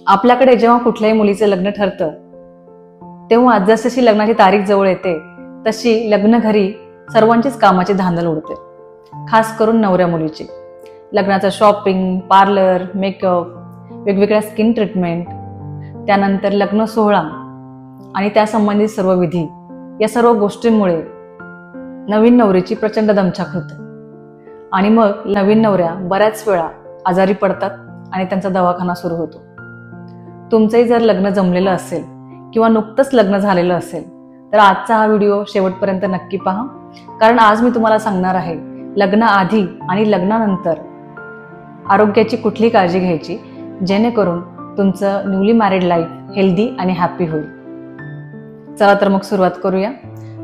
आपल्याकडे जेव्हा कुठल्याही मुलीचं लग्न ठरतं तेव्हा जसजशी लग्नाची तारीख जवळ येते तशी लग्न घरी सर्वांचीच कामाची धांदल उडते, खास करून नवऱ्या मुलीची. लग्नाचं शॉपिंग, पार्लर, मेकअप, वेगवेगळ्या स्किन ट्रीटमेंट, त्यानंतर लग्न सोहळा आणि त्यासंबंधित सर्व विधी, या सर्व गोष्टींमुळे नवीन नवरीची प्रचंड दमछाक होते आणि मग नवीन नवऱ्या बऱ्याच वेळा आजारी पडतात आणि त्यांचा दवाखाना सुरू होतो. तुमचंही जर लग्न जमलेलं असेल किंवा नुकतंच लग्न झालेलं असेल तर आजचा हा व्हिडिओ शेवटपर्यंत नक्की पहा, कारण आज मी तुम्हाला सांगणार आहे लग्नाआधी आणि लग्नानंतर आरोग्याची कुठली काळजी घ्यायची जेणेकरून तुमचं न्यूली मॅरिड लाईफ हेल्दी आणि हॅपी होईल. चला तर मग सुरुवात करूया.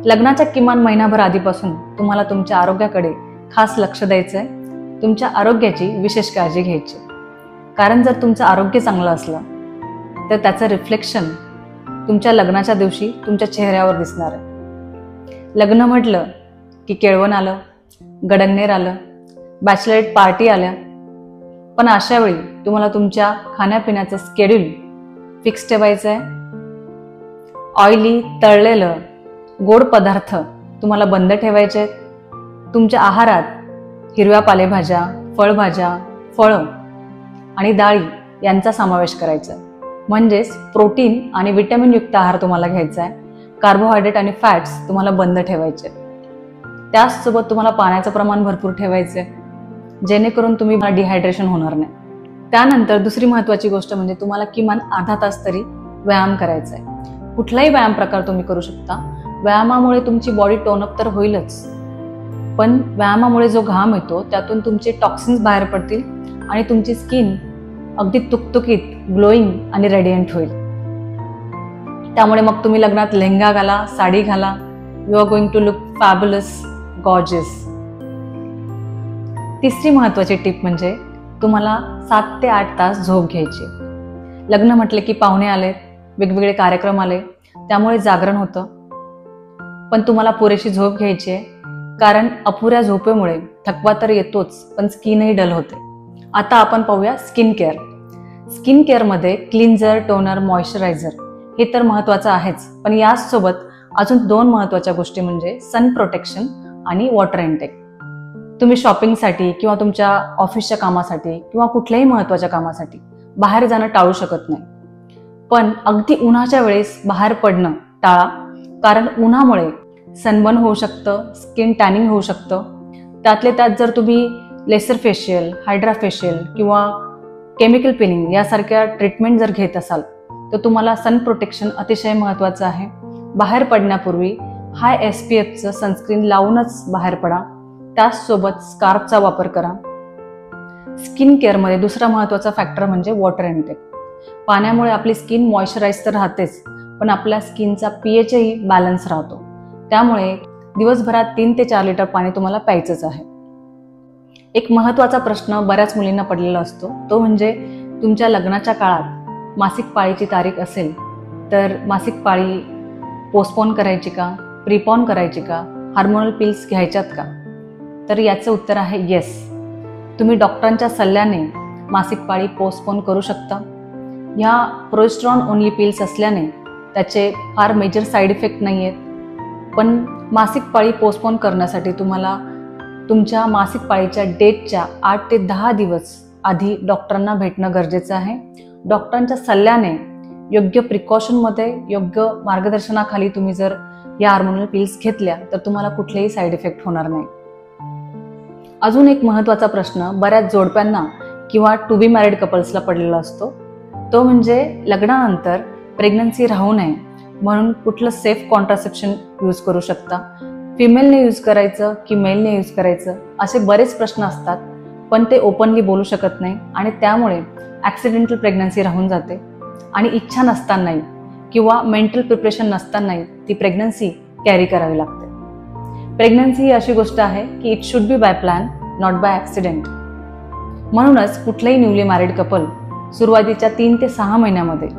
लग्नाच्या किमान महिनाभर आधीपासून तुम्हाला तुमच्या आरोग्याकडे खास लक्ष द्यायचं आहे. तुमच्या आरोग्याची विशेष काळजी घ्यायची, कारण जर तुमचं आरोग्य चांगलं असलं तर त्याचं रिफ्लेक्शन तुमच्या लग्नाच्या दिवशी तुमच्या चेहऱ्यावर दिसणार आहे. लग्न म्हटलं की केळवण आलं, गडंगनेर आलं, बॅचलरेट पार्टी आल्या, पण अशा वेळी तुम्हाला तुमच्या खाण्यापिण्याचं स्केड्यूल फिक्स ठेवायचं आहे. ऑइली, तळलेलं, गोड पदार्थ तुम्हाला बंद ठेवायचे आहेत. तुमच्या आहारात हिरव्या पालेभाज्या, फळभाज्या, फळं आणि डाळी यांचा समावेश करायचा आहे. म्हणजेच प्रोटीन आणि विटॅमिन युक्त आहार तुम्हाला घ्यायचा आहे. कार्बोहायड्रेट आणि फॅट्स तुम्हाला बंद ठेवायचे. त्याचसोबत तुम्हाला पाण्याचं प्रमाण भरपूर ठेवायचं आहे जेणेकरून तुम्ही डिहायड्रेशन होणार नाही. त्यानंतर दुसरी महत्त्वाची गोष्ट म्हणजे तुम्हाला किमान अर्धा तास तरी व्यायाम करायचा आहे. कुठलाही व्यायाम प्रकार तुम्ही करू शकता. व्यायामामुळे तुमची बॉडी टोनअप तर होईलच, पण व्यायामामुळे जो घाम येतो त्यातून तुमचे टॉक्सिन्स बाहेर पडतील आणि तुमची स्किन अगदी तुकतुकीत, ग्लोईंग आणि रेडियंट होईल. त्यामुळे मग तुम्ही लग्नात लेहंगा घाला, साडी घाला, you are going to look fabulous, gorgeous. तिसरी महत्त्वाची टिप म्हणजे तुम्हाला 7 ते 8 तास झोप घ्यायची. लग्न म्हटले की पाहुणे आले, वेगवेगळे कार्यक्रम आले, त्यामुळे जागरण होतं, पण तुम्हाला पुरेशी झोप घ्यायची आहे, कारण अपुऱ्या झोपेमुळे थकवा तर येतोच पण स्किनही डल होते. आता आपण पाहूया स्किन केअर. स्किन केअरमध्ये क्लिन्झर, टोनर, मॉइश्चरायझर हे तर महत्त्वाचं आहेच, पण याचसोबत अजून 2 महत्त्वाच्या गोष्टी म्हणजे सन प्रोटेक्शन आणि वॉटर इनटेक. तुम्ही शॉपिंगसाठी किंवा तुमच्या ऑफिसच्या कामासाठी किंवा कुठल्याही महत्त्वाच्या कामासाठी बाहेर जाणं टाळू शकत नाही, पण अगदी उन्हाच्या वेळेस बाहेर पडणं टाळा, कारण उन्हामुळे सनबर्न होऊ शकतं, स्किन टॅनिंग होऊ शकतं. त्यातले त्यात जर तुम्ही लेसर फेशियल, हायड्रा फेशियल किंवा केमिकल पिलिंग यासारख्या ट्रीटमेंट जर घेत असाल तर तुम्हाला सन प्रोटेक्शन अतिशय महत्त्वाचं आहे. बाहेर पडण्यापूर्वी हाय SPFचं सनस्क्रीन लावूनच बाहेर पडा. त्याचसोबत स्कार्फचा वापर करा. स्किन केअरमध्ये दुसरा महत्त्वाचा फॅक्टर म्हणजे वॉटर इनटेक. पाण्यामुळे आपली स्किन मॉइश्चराईज तर राहतेच, पण आपल्या स्किनचा pHही बॅलन्स राहतो. त्यामुळे दिवसभरात 3 ते 4 लिटर पाणी तुम्हाला प्यायचंच आहे. एक महत्त्वाचा प्रश्न बऱ्याच मुलींना पडलेला असतो, तो म्हणजे तुमच्या लग्नाच्या काळात मासिक पाळीची तारीख असेल तर मासिक पाळी पोस्टपोन करायची का, प्रीपॉन करायची का, हार्मोनल पिल्स घ्यायच्यात का? तर याचं उत्तर आहे येस. तुम्ही डॉक्टरांच्या सल्ल्याने मासिक पाळी पोस्टपोन करू शकता. ह्या प्रोजेस्टेरॉन ओनली पिल्स असल्याने त्याचे फार मेजर साईड इफेक्ट नाही आहेत, पण मासिक पाळी पोस्टपोन करण्यासाठी तुम्हाला तुमच्या मासिक पाळीच्या डेटच्या 8 ते 10 दिवस आधी डॉक्टरांना भेटणं गरजेचं आहे. डॉक्टरांच्या सल्ल्याने योग्य प्रिकॉशनमध्ये, योग्य मार्गदर्शनाखाली तुम्ही जर या हार्मोनल पिल्स घेतल्या तर तुम्हाला कुठलेही साईड इफेक्ट होणार नाही. अजून एक महत्त्वाचा प्रश्न बऱ्याच जोडप्यांना किंवा टू बी मॅरिड कपल्सला पडलेला असतो, तो म्हणजे लग्नानंतर प्रेग्नन्सी राहू नये म्हणून कुठलं सेफ कॉन्ट्रासेप्शन यूज करू शकता. फिमेलने यूज करायचं की मेलने यूज करायचं, असे बरेच प्रश्न असतात, पण ते ओपनली बोलू शकत नाही आणि त्यामुळे ॲक्सिडेंटल प्रेग्नन्सी राहून जाते आणि इच्छा नसतानाही किंवा मेंटल प्रिपरेशन नसतानाही ती प्रेग्नन्सी कॅरी करावी लागते. प्रेग्नन्सी ही अशी गोष्ट आहे की it should be by plan, not by accident. म्हणूनच कुठलंही न्यूली मॅरिड कपल सुरुवातीच्या 3 ते 6 महिन्यामध्ये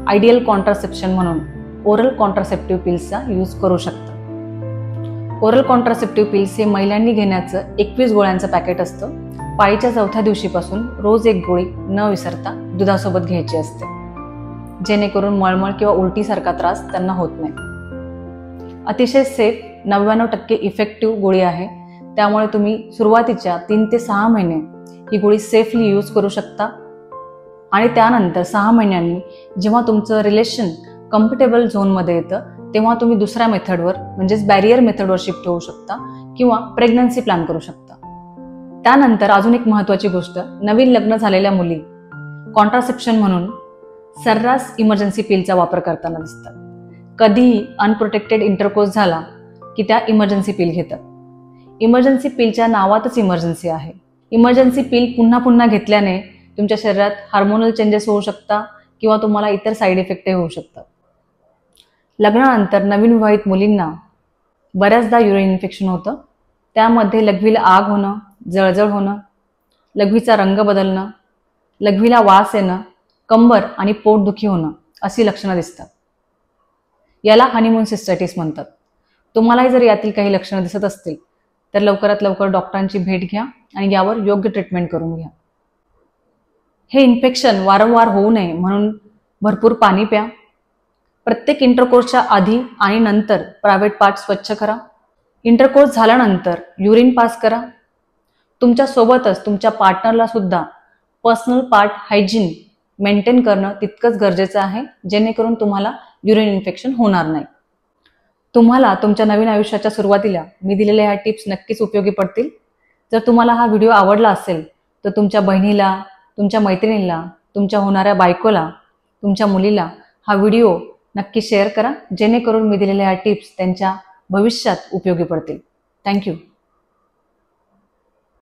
आयडियल कॉन्ट्रासेप्शन म्हणून ओरल कॉन्ट्रासेप्टिव्ह पिल्सचा यूज करू शकतं. ओरल कॉन्ट्रासेप्टिव्ह पिल्स हे महिलांनी घेण्याचं 21 गोळ्यांचं पॅकेट असतं. पाळीच्या 4थ्या दिवशीपासून रोज 1 गोळी न विसरता दुधासोबत घ्यायची असते. जेणेकरून मळमळ किंवा उलटीसारखा त्रास त्यांना होत नाही. अतिशय सेफ 99% इफेक्टिव्ह गोळी आहे. त्यामुळे तुम्ही सुरुवातीच्या 3 ते 6 महिने ही गोळी सेफली यूज करू शकता आणि त्यानंतर 6 महिन्यांनी जेव्हा तुमचं रिलेशन कम्फर्टेबल झोनमध्ये येतं तेव्हा तुम्ही दुसऱ्या मेथडवर म्हणजेच बॅरियर मेथडवर शिफ्ट होऊ शकता किंवा प्रेग्नन्सी प्लॅन करू शकता. त्यानंतर अजून एक महत्त्वाची गोष्ट, नवीन लग्न झालेल्या मुली कॉन्ट्रासेप्शन म्हणून सर्रास इमर्जन्सी पिलचा वापर करताना दिसतात. कधीही अनप्रोटेक्टेड इंटरकोर्स झाला की त्या इमर्जन्सी पिल घेतात. इमर्जन्सी पिलच्या नावातच इमर्जन्सी आहे. इमर्जन्सी पिल पुन्हा पुन्हा घेतल्याने तुमच्या शरीरात हार्मोनल चेंजेस होऊ शकतात किंवा तुम्हाला इतर साईड इफेक्टही होऊ शकतात. लग्नानंतर नवीन विवाहित मुलींना बऱ्याचदा युरिन इन्फेक्शन होतं. त्यामध्ये लघवीला आग होणं, जळजळ होणं, लघवीचा रंग बदलणं, लघवीला वास येणं, कंबर आणि पोटदुखी होणं अशी लक्षणं दिसतात. याला हनीमून सिस्टायटिस म्हणतात. तुम्हालाही जर यातील काही लक्षणं दिसत असतील तर लवकरात लवकर डॉक्टरांची भेट घ्या आणि यावर योग्य ट्रीटमेंट करून घ्या. हे इन्फेक्शन वारंवार होऊ नये म्हणून भरपूर पाणी प्या. प्रत्येक इंटरकोर्सच्या आधी आणि नंतर प्रायव्हेट पार्ट स्वच्छ करा. इंटरकोर्स झाल्यानंतर युरिन पास करा. तुमच्या सोबतच तुमच्या पार्टनरला सुद्धा पर्सनल पार्ट हायजीन मेंटेन करणं तितकंच गरजेचं आहे, जेणेकरून तुम्हाला युरिन इन्फेक्शन होणार नाही. तुम्हाला तुमच्या नवीन आयुष्याच्या सुरुवातीला मी दिलेल्या ह्या टिप्स नक्कीच उपयोगी पडतील. जर तुम्हाला हा व्हिडिओ आवडला असेल तर तुमच्या बहिणीला, तुमच्या मैत्रिणीला, तुमच्या होणाऱ्या बायकोला, तुमच्या मुलीला हा व्हिडिओ नक्की शेअर करा, जेणेकरून मी दिलेल्या ह्या टिप्स त्यांच्या भविष्यात उपयोगी पडतील. थँक्यू.